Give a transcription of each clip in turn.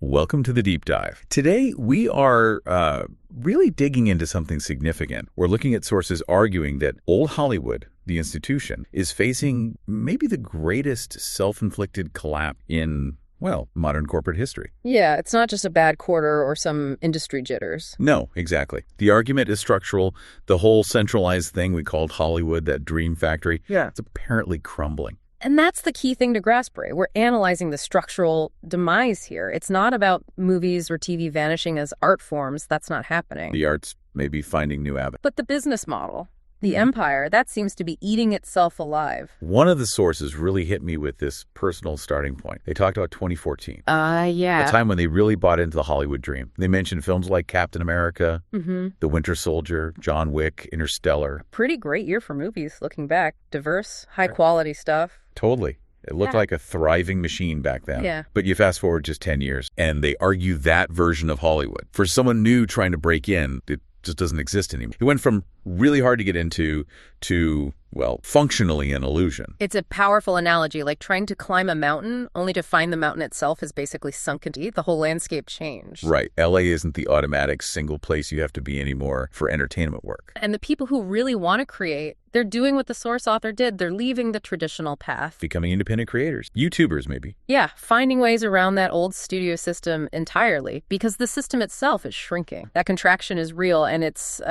Welcome to the Deep Dive. Today, we are really digging into something significant. We're looking at sources arguing that old Hollywood, the institution, is facing maybe the greatest self-inflicted collapse in, well, modern corporate history. Yeah, it's not just a bad quarter or some industry jitters. No, exactly. The argument is structural. The whole centralized thing we called Hollywood, that dream factory, it's apparently crumbling. And that's the key thing to grasp, Ray. We're analyzing the structural demise here. It's not about movies or TV vanishing as art forms. That's not happening. The arts may be finding new avenues. But the business model, the empire, that seems to be eating itself alive. One of the sources really hit me with this personal starting point. They talked about 2014. Yeah. A time when they really bought into the Hollywood dream. They mentioned films like Captain America, The Winter Soldier, John Wick, Interstellar. Pretty great year for movies, looking back. Diverse, high-quality stuff. Totally. It looked like a thriving machine back then. Yeah. But you fast forward just 10 years, and they argue that version of Hollywood. For someone new trying to break in, it just doesn't exist anymore. It went from really hard to get into to, well, functionally an illusion. It's a powerful analogy, like trying to climb a mountain only to find the mountain itself has basically sunk into the whole landscape changed. Right. LA isn't the automatic single place you have to be anymore for entertainment work. And the people who really want to create, they're doing what the source author did. They're leaving the traditional path. Becoming independent creators. YouTubers, maybe. Yeah, finding ways around that old studio system entirely because the system itself is shrinking. That contraction is real, and it's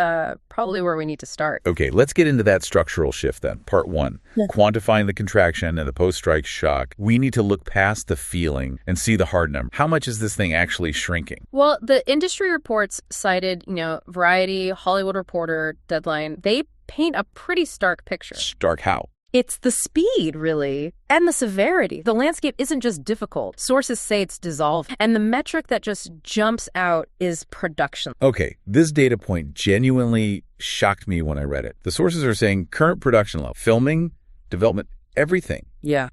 probably where we need to start. Okay, let's get into that structural shift then. Part one, quantifying the contraction and the post-strike shock. We need to look past the feeling and see the hard number. How much is this thing actually shrinking? Well, the industry reports cited, Variety, Hollywood Reporter, Deadline, they paint a pretty stark picture. Stark how? It's the speed, really, and the severity. The landscape isn't just difficult. Sources say it's dissolved. And the metric that just jumps out is production. Okay, this data point genuinely shocked me when I read it. The sources are saying current production level, filming, development, everything,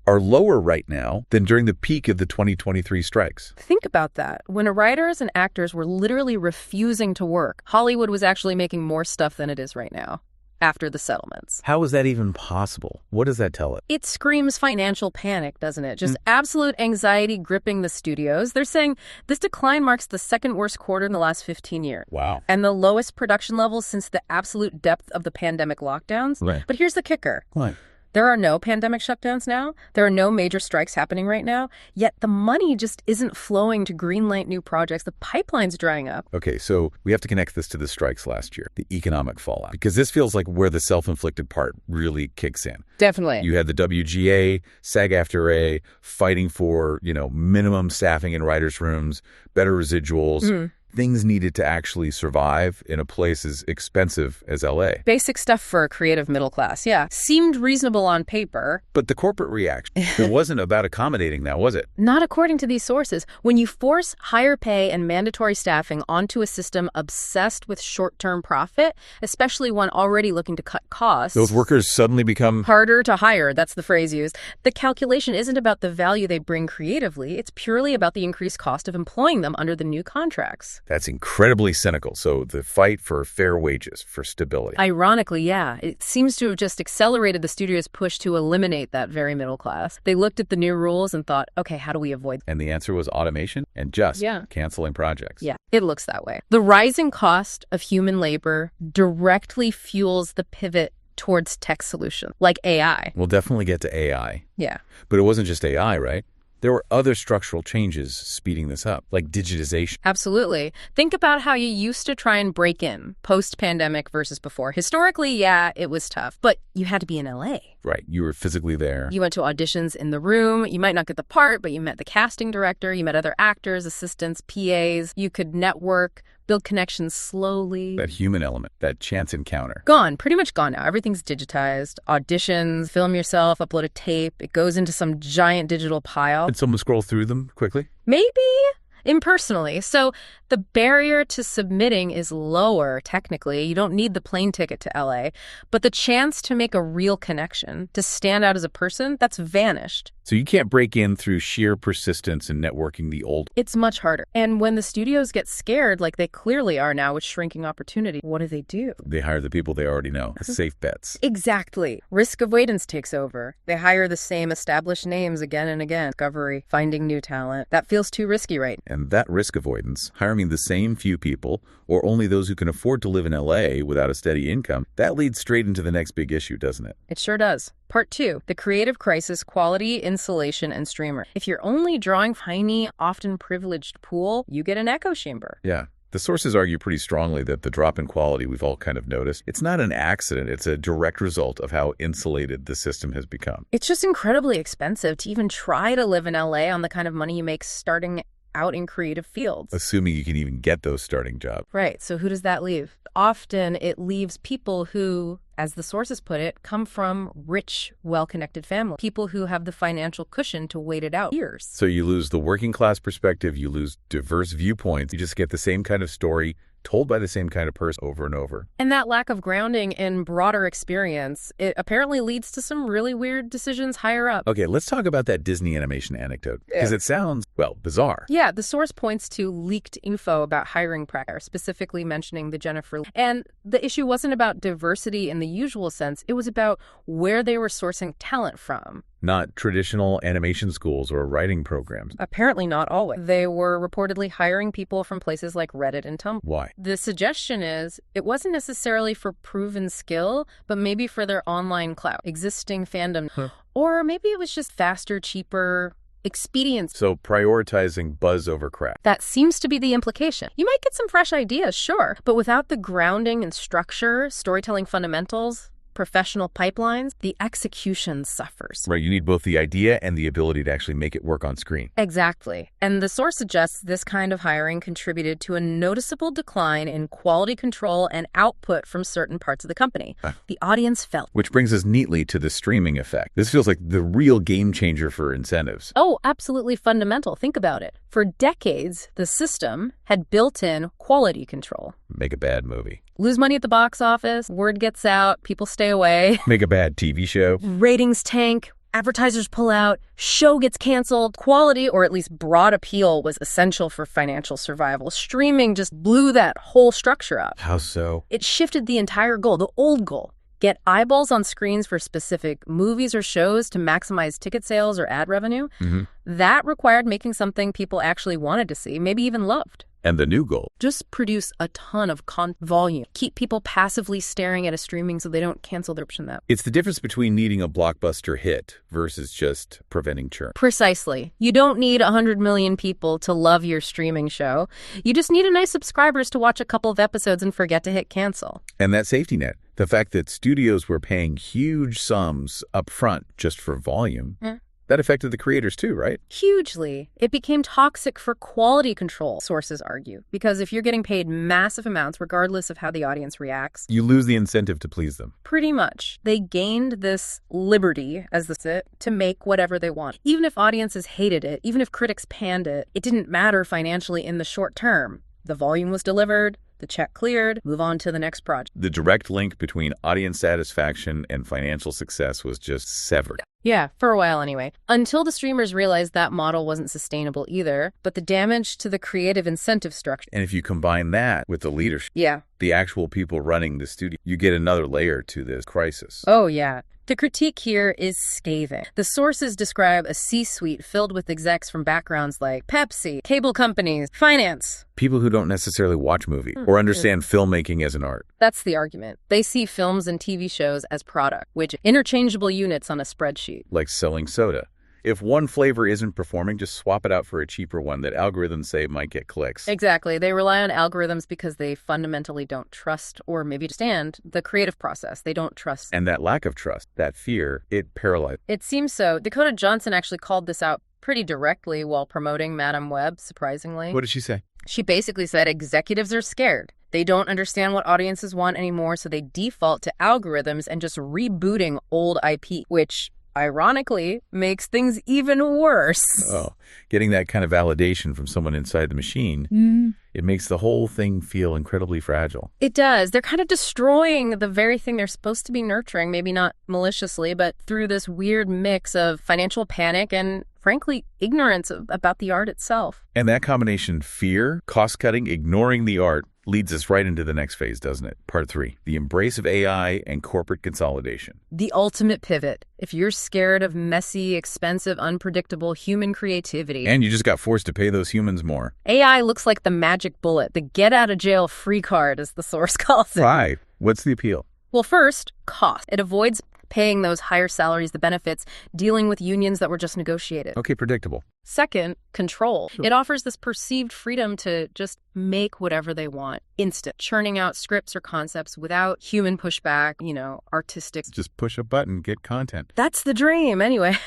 are lower right now than during the peak of the 2023 strikes. Think about that. When writers and actors were literally refusing to work, Hollywood was actually making more stuff than it is right now. After the settlements. How is that even possible? What does that tell us? It screams financial panic, doesn't it? Just absolute anxiety gripping the studios. They're saying this decline marks the second worst quarter in the last 15 years. Wow. And the lowest production levels since the absolute depth of the pandemic lockdowns. Right. But here's the kicker. What? There are no pandemic shutdowns now. There are no major strikes happening right now. Yet the money just isn't flowing to greenlight new projects. The pipeline's drying up. Okay, so we have to connect this to the strikes last year, the economic fallout, because this feels like where the self-inflicted part really kicks in. Definitely. You had the WGA, SAG-AFTRA fighting for, minimum staffing in writers' rooms, better residuals. Things needed to actually survive in a place as expensive as LA. Basic stuff for a creative middle class, seemed reasonable on paper. But the corporate reaction, it wasn't about accommodating that, was it? Not according to these sources. When you force higher pay and mandatory staffing onto a system obsessed with short-term profit, especially one already looking to cut costs... Those workers suddenly become... harder to hire, that's the phrase used. The calculation isn't about the value they bring creatively. It's purely about the increased cost of employing them under the new contracts. That's incredibly cynical. So the fight for fair wages, for stability. Ironically, it seems to have just accelerated the studio's push to eliminate that very middle class. They looked at the new rules and thought, okay, how do we avoid And the answer was automation and just canceling projects. Yeah, it looks that way. The rising cost of human labor directly fuels the pivot towards tech solutions, like AI. We'll definitely get to AI. Yeah. But it wasn't just AI, right? There were other structural changes speeding this up, like digitization. Absolutely. Think about how you used to try and break in post-pandemic versus before. Historically, it was tough, but you had to be in LA. Right. You were physically there. You went to auditions in the room. You might not get the part, but you met the casting director. You met other actors, assistants, PAs. You could network, build connections slowly. That human element, that chance encounter. Gone. Pretty much gone now. Everything's digitized. Auditions, film yourself, upload a tape. It goes into some giant digital pile. Did someone scroll through them quickly? Maybe. Impersonally. So The barrier to submitting is lower, technically. You don't need the plane ticket to LA. But the chance to make a real connection, to stand out as a person, that's vanished. So you can't break in through sheer persistence and networking the old. It's much harder. And when the studios get scared, like they clearly are now with shrinking opportunity, what do? They hire the people they already know, safe bets. Exactly. Risk avoidance takes over. They hire the same established names again and again. Discovery, finding new talent. That feels too risky right now. And that risk avoidance, hiring the same few people, or only those who can afford to live in LA without a steady income, that leads straight into the next big issue, doesn't it? It sure does. Part 2, the creative crisis, quality, insulation, and streamer. If you're only drawing tiny, often privileged pool, you get an echo chamber. Yeah. The sources argue pretty strongly that the drop in quality we've all kind of noticed, it's not an accident. It's a direct result of how insulated the system has become. It's just incredibly expensive to even try to live in LA on the kind of money you make starting out in creative fields. Assuming you can even get those starting jobs. Right. So who does that leave? Often it leaves people who, as the sources put it, come from rich, well-connected families. People who have the financial cushion to wait it out years. So you lose the working class perspective, you lose diverse viewpoints, you just get the same kind of story told by the same kind of person over and over. And that lack of grounding in broader experience, it apparently leads to some really weird decisions higher up. Okay, let's talk about that Disney animation anecdote, because it sounds, well, bizarre. Yeah, the source points to leaked info about hiring practice, specifically mentioning the Jennifer. And the issue wasn't about diversity in the usual sense. It was about where they were sourcing talent from. Not traditional animation schools or writing programs. Apparently not always. They were reportedly hiring people from places like Reddit and Tumblr. Why? The suggestion is it wasn't necessarily for proven skill, but maybe for their online clout, existing fandom. Or maybe it was just faster, cheaper, expedience. So prioritizing buzz over craft. That seems to be the implication. You might get some fresh ideas, sure, but without the grounding and structure, storytelling fundamentals, professional pipelines, the execution suffers. Right, you need both the idea and the ability to actually make it work on screen. Exactly. And the source suggests this kind of hiring contributed to a noticeable decline in quality control and output from certain parts of the company. The audience felt. Which brings us neatly to the streaming effect. This feels like the real game changer for incentives. Oh, absolutely fundamental. Think about it. For decades, the system had built-in quality control. Make a bad movie. Lose money at the box office, word gets out, people stay away. Make a bad TV show. Ratings tank, advertisers pull out, show gets canceled. Quality, or at least broad appeal, was essential for financial survival. Streaming just blew that whole structure up. How so? It shifted the entire goal, the old goal. Get eyeballs on screens for specific movies or shows to maximize ticket sales or ad revenue. That required making something people actually wanted to see, maybe even loved. And the new goal? Just produce a ton of volume. Keep people passively staring at a streaming so they don't cancel their option that. It's the difference between needing a blockbuster hit versus just preventing churn. Precisely. You don't need 100 million people to love your streaming show. You just need enough subscribers to watch a couple of episodes and forget to hit cancel. And that safety net, the fact that studios were paying huge sums up front just for volume, that affected the creators too, right? Hugely. It became toxic for quality control, sources argue, because if you're getting paid massive amounts, regardless of how the audience reacts, you lose the incentive to please them. Pretty much. They gained this liberty, as this it, to make whatever they want. Even if audiences hated it, even if critics panned it, it didn't matter financially in the short term. The volume was delivered, the check cleared, move on to the next project. The direct link between audience satisfaction and financial success was just severed. Yeah, for a while anyway. Until the streamers realized that model wasn't sustainable either, but the damage to the creative incentive structure. And if you combine that with the leadership, yeah, the actual people running the studio, you get another layer to this crisis. Oh, yeah. The critique here is scathing. The sources describe a C-suite filled with execs from backgrounds like Pepsi, cable companies, finance. People who don't necessarily watch movies or understand filmmaking as an art. That's the argument. They see films and TV shows as product, which interchangeable units on a spreadsheet. Like selling soda. If one flavor isn't performing, just swap it out for a cheaper one that algorithms say might get clicks. Exactly. They rely on algorithms because they fundamentally don't trust or maybe understand the creative process. They don't trust. And that lack of trust, that fear, it paralyzes. It seems so. Dakota Johnson actually called this out pretty directly while promoting Madame Web, surprisingly. What did she say? She basically said executives are scared. They don't understand what audiences want anymore, so they default to algorithms and just rebooting old IP, which ironically, makes things even worse. Oh, getting that kind of validation from someone inside the machine, it makes the whole thing feel incredibly fragile. It does. They're kind of destroying the very thing they're supposed to be nurturing, maybe not maliciously, but through this weird mix of financial panic and, frankly, ignorance about the art itself. And that combination, fear, cost-cutting, ignoring the art, leads us right into the next phase, doesn't it? Part 3, the embrace of AI and corporate consolidation. The ultimate pivot. If you're scared of messy, expensive, unpredictable human creativity. And you just got forced to pay those humans more. AI looks like the magic bullet, the get-out-of-jail-free card, as the source calls it. Why? What's the appeal? Well, first, cost. It avoids paying those higher salaries, the benefits, dealing with unions that were just negotiated. Okay, predictable. Second, control. It offers this perceived freedom to just make whatever they want. Instant. Churning out scripts or concepts without human pushback, artistic. Just push a button, get content. That's the dream, anyway.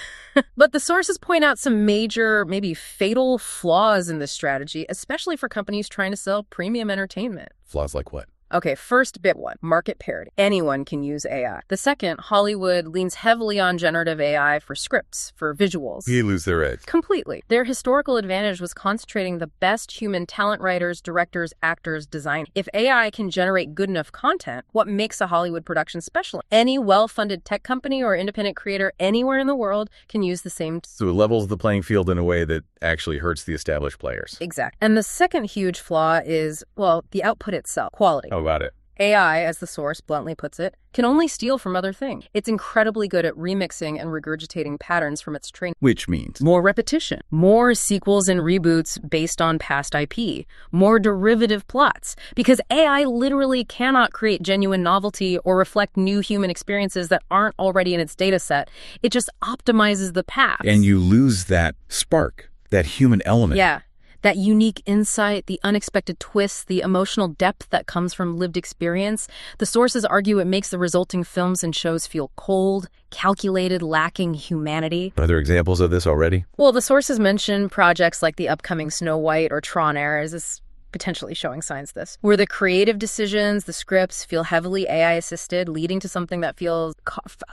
But the sources point out some major, maybe fatal flaws in this strategy, especially for companies trying to sell premium entertainment. Flaws like what? Okay, first big one, market parity. Anyone can use AI. The second, Hollywood leans heavily on generative AI for scripts, for visuals. They lose their edge. Completely. Their historical advantage was concentrating the best human talent writers, directors, actors, designers. If AI can generate good enough content, what makes a Hollywood production special? Any well-funded tech company or independent creator anywhere in the world can use the same. So it levels the playing field in a way that actually hurts the established players. Exactly. And the second huge flaw is, the output itself, quality. How about it? AI, as the source bluntly puts it, can only steal from other things. It's incredibly good at remixing and regurgitating patterns from its training. Which means? More repetition, more sequels and reboots based on past IP, more derivative plots, because AI literally cannot create genuine novelty or reflect new human experiences that aren't already in its data set. It just optimizes the past. And you lose that spark, that human element. Yeah. That unique insight, the unexpected twists, the emotional depth that comes from lived experience. The sources argue it makes the resulting films and shows feel cold, calculated, lacking humanity. Are there examples of this already? Well, the sources mention projects like the upcoming Snow White or Tron Heirs is potentially showing signs of this, where the creative decisions, the scripts feel heavily AI-assisted, leading to something that feels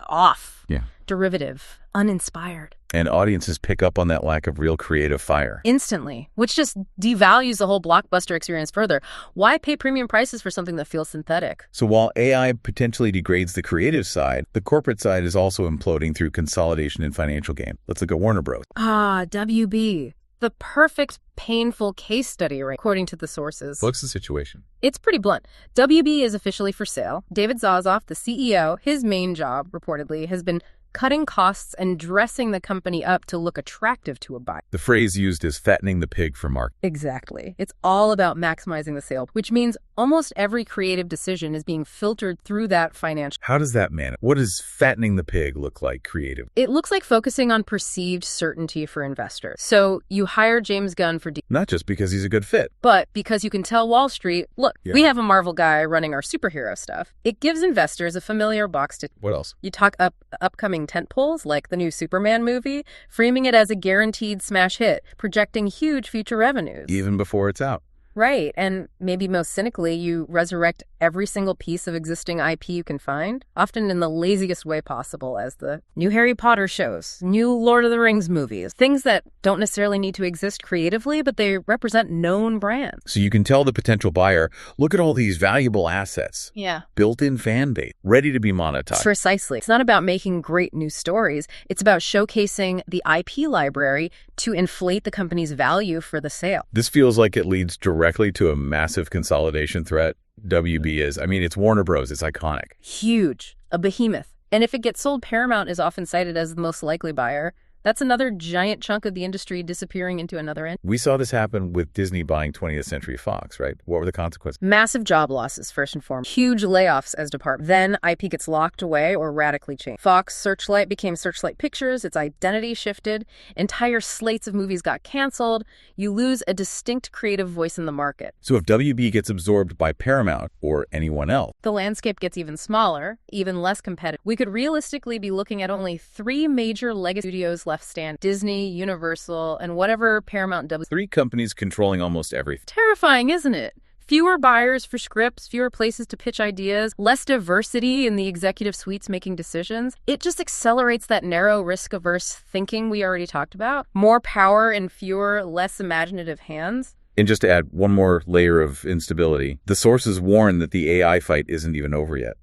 off, derivative, uninspired. And audiences pick up on that lack of real creative fire. Instantly, which just devalues the whole blockbuster experience further. Why pay premium prices for something that feels synthetic? So while AI potentially degrades the creative side, the corporate side is also imploding through consolidation and financial gain. Let's look at Warner Bros. WB. The perfect, painful case study, according to the sources. What's the situation? It's pretty blunt. WB is officially for sale. David Zaslav, the CEO, his main job, reportedly, has been cutting costs and dressing the company up to look attractive to a buyer. The phrase used is fattening the pig for market. Exactly. It's all about maximizing the sale, which means almost every creative decision is being filtered through that financial. How does that manage? What does fattening the pig look like creative? It looks like focusing on perceived certainty for investors. So you hire James Gunn for not just because he's a good fit, but because you can tell Wall Street, look, we have a Marvel guy running our superhero stuff. It gives investors a familiar box to. What else? You talk upcoming tentpoles like the new Superman movie, framing it as a guaranteed smash hit, projecting huge future revenues. Even before it's out. Right, and maybe most cynically, you resurrect every single piece of existing IP you can find, often in the laziest way possible, as the new Harry Potter shows, new Lord of the Rings movies, things that don't necessarily need to exist creatively, but they represent known brands. So you can tell the potential buyer, look at all these valuable assets. Yeah. Built-in fan base, ready to be monetized. Precisely. It's not about making great new stories. It's about showcasing the IP library to inflate the company's value for the sale. This feels like it leads directly to a massive consolidation threat. WB is. I mean, it's Warner Bros. It's iconic. Huge. A behemoth. And if it gets sold, Paramount is often cited as the most likely buyer. That's another giant chunk of the industry disappearing into another end. We saw this happen with Disney buying 20th Century Fox, right? What were the consequences? Massive job losses, first and foremost. Huge layoffs as department. Then IP gets locked away or radically changed. Fox Searchlight became Searchlight Pictures. Its identity shifted. Entire slates of movies got canceled. You lose a distinct creative voice in the market. So if WB gets absorbed by Paramount or anyone else, the landscape gets even smaller, even less competitive. We could realistically be looking at only 3 major legacy studios left stand: Disney, Universal, and whatever Paramount does. 3 companies controlling almost everything. Terrifying, isn't it? Fewer buyers for scripts, fewer places to pitch ideas, less diversity in the executive suites making decisions. It just accelerates that narrow, risk-averse thinking we already talked about. More power in fewer, less imaginative hands. And just to add one more layer of instability, the sources warn that the AI fight isn't even over yet.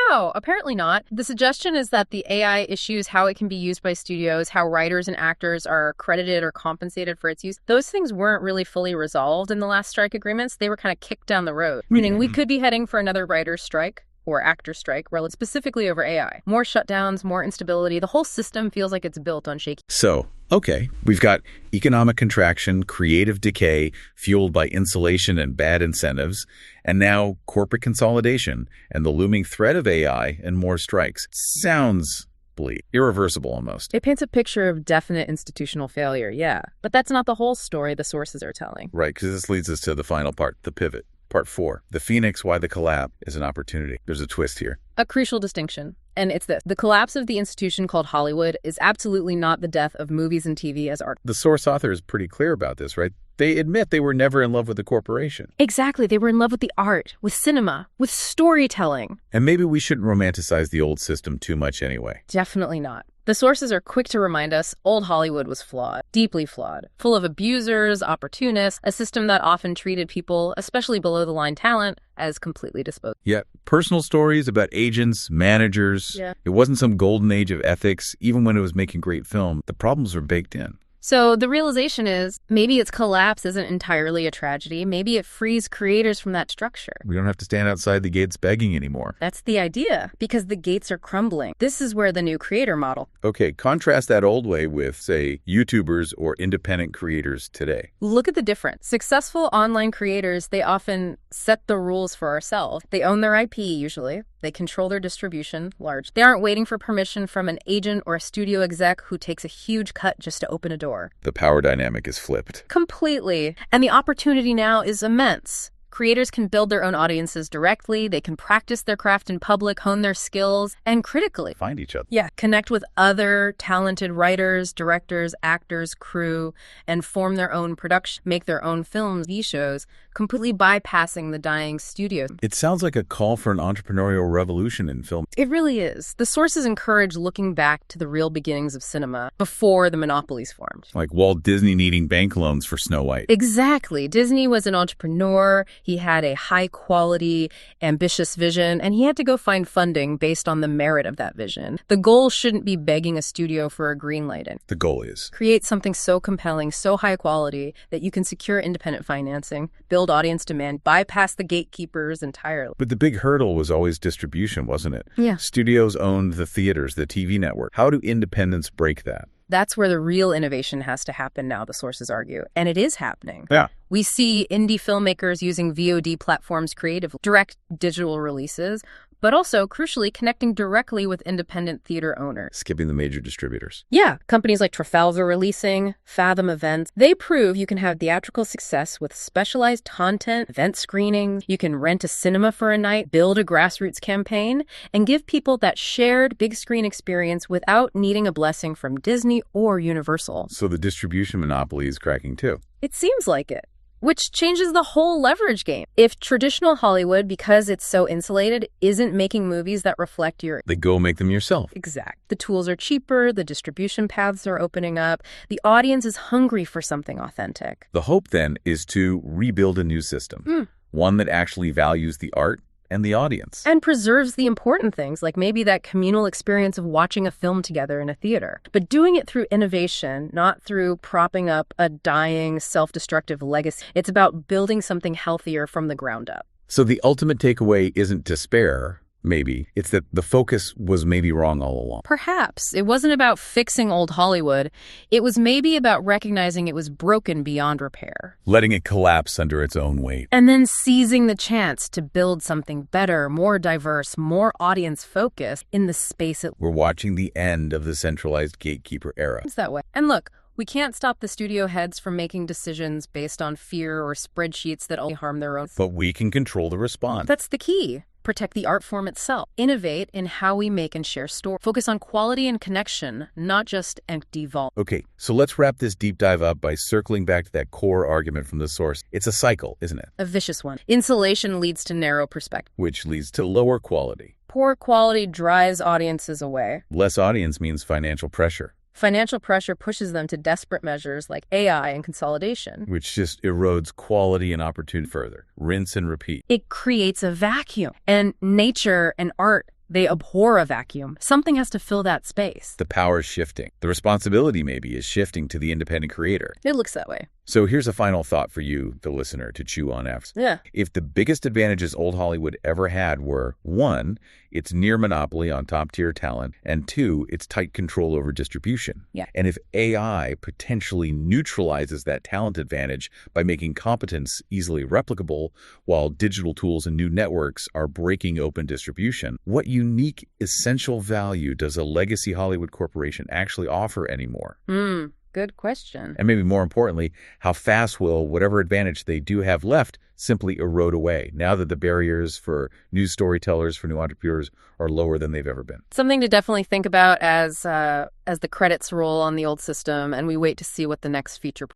No, apparently not. The suggestion is that the AI issues, how it can be used by studios, how writers and actors are credited or compensated for its use, those things weren't really fully resolved in the last strike agreements. They were kind of kicked down the road, meaning we could be heading for another writer's strike or actor strike, specifically over AI. More shutdowns, more instability. The whole system feels like it's built on shaky. So, okay, we've got economic contraction, creative decay, fueled by insulation and bad incentives, and now corporate consolidation and the looming threat of AI and more strikes. Sounds bleak, irreversible almost. It paints a picture of definite institutional failure, yeah. But that's not the whole story the sources are telling. Right, because this leads us to the final part, the pivot. Part 4, the Phoenix, why the collapse is an opportunity. There's a twist here. A crucial distinction, and it's this. The collapse of the institution called Hollywood is absolutely not the death of movies and TV as art. The source author is pretty clear about this, right? They admit they were never in love with the corporation. Exactly. They were in love with the art, with cinema, with storytelling. And maybe we shouldn't romanticize the old system too much anyway. Definitely not. The sources are quick to remind us old Hollywood was flawed, deeply flawed, full of abusers, opportunists, a system that often treated people, especially below-the-line talent, as completely disposable. Yet, personal stories about agents, managers, It wasn't some golden age of ethics, even when it was making great film. The problems were baked in. So the realization is maybe its collapse isn't entirely a tragedy. Maybe it frees creators from that structure. We don't have to stand outside the gates begging anymore. That's the idea, because the gates are crumbling. This is where the new creator model. Okay, contrast that old way with, say, YouTubers or independent creators today. Look at the difference. Successful online creators, they often set the rules for ourselves. They own their IP, usually. They control their distribution, large. They aren't waiting for permission from an agent or a studio exec who takes a huge cut just to open a door. The power dynamic is flipped. Completely. And the opportunity now is immense. Creators can build their own audiences directly. They can practice their craft in public, hone their skills, and critically find each other. Yeah, connect with other talented writers, directors, actors, crew, and form their own production, make their own films, TV shows, completely bypassing the dying studios. It sounds like a call for an entrepreneurial revolution in film. It really is. The sources encourage looking back to the real beginnings of cinema before the monopolies formed. Like Walt Disney needing bank loans for Snow White. Exactly. Disney was an entrepreneur. He had a high-quality, ambitious vision, and he had to go find funding based on the merit of that vision. The goal shouldn't be begging a studio for a green light. The goal is create something so compelling, so high quality, that you can secure independent financing, build audience demand, bypass the gatekeepers entirely. But the big hurdle was always distribution, wasn't it? Yeah. Studios owned the theaters, the TV network. How do independents break that? That's where the real innovation has to happen now, the sources argue. And it is happening. Yeah. We see indie filmmakers using VOD platforms creatively, direct digital releases, but also, crucially, connecting directly with independent theater owners. Skipping the major distributors. Yeah. Companies like Trafalgar Releasing, Fathom Events, they prove you can have theatrical success with specialized content, event screenings. You can rent a cinema for a night, build a grassroots campaign, and give people that shared big screen experience without needing a blessing from Disney or Universal. So the distribution monopoly is cracking too. It seems like it. Which changes the whole leverage game. If traditional Hollywood, because it's so insulated, isn't making movies that reflect your... They go make them yourself. Exact. The tools are cheaper, the distribution paths are opening up, the audience is hungry for something authentic. The hope then is to rebuild a new system. One that actually values the art and the audience. And preserves the important things, like maybe that communal experience of watching a film together in a theater. But doing it through innovation, not through propping up a dying, self-destructive legacy. It's about building something healthier from the ground up. So the ultimate takeaway isn't despair, maybe. It's that the focus was maybe wrong all along. Perhaps. It wasn't about fixing old Hollywood. It was maybe about recognizing it was broken beyond repair. Letting it collapse under its own weight. And then seizing the chance to build something better, more diverse, more audience-focused in the space it... We're watching the end of the centralized gatekeeper era. It's that way. And look, we can't stop the studio heads from making decisions based on fear or spreadsheets that only harm their own. But we can control the response. That's the key. Protect the art form itself. Innovate in how we make and share stories. Focus on quality and connection, not just empty volume. Okay, so let's wrap this deep dive up by circling back to that core argument from the source. It's a cycle, isn't it? A vicious one. Insulation leads to narrow perspective, Which leads to lower quality. Poor quality drives audiences away. Less audience means financial pressure, Financial pressure pushes them to desperate measures like AI and consolidation. which just erodes quality and opportunity further. Rinse and repeat. It creates a vacuum. And nature and art, they abhor a vacuum. Something has to fill that space. The power is shifting. The responsibility maybe is shifting to the independent creator. It looks that way. So here's a final thought for you, the listener, to chew on after. Yeah. If the biggest advantages old Hollywood ever had were, 1, its near monopoly on top-tier talent, and 2, its tight control over distribution. Yeah. And if AI potentially neutralizes that talent advantage by making competence easily replicable, while digital tools and new networks are breaking open distribution, what unique essential value does a legacy Hollywood corporation actually offer anymore? Good question. And maybe more importantly, how fast will whatever advantage they do have left simply erode away now that the barriers for new storytellers, for new entrepreneurs are lower than they've ever been? Something to definitely think about as the credits roll on the old system and we wait to see what the next feature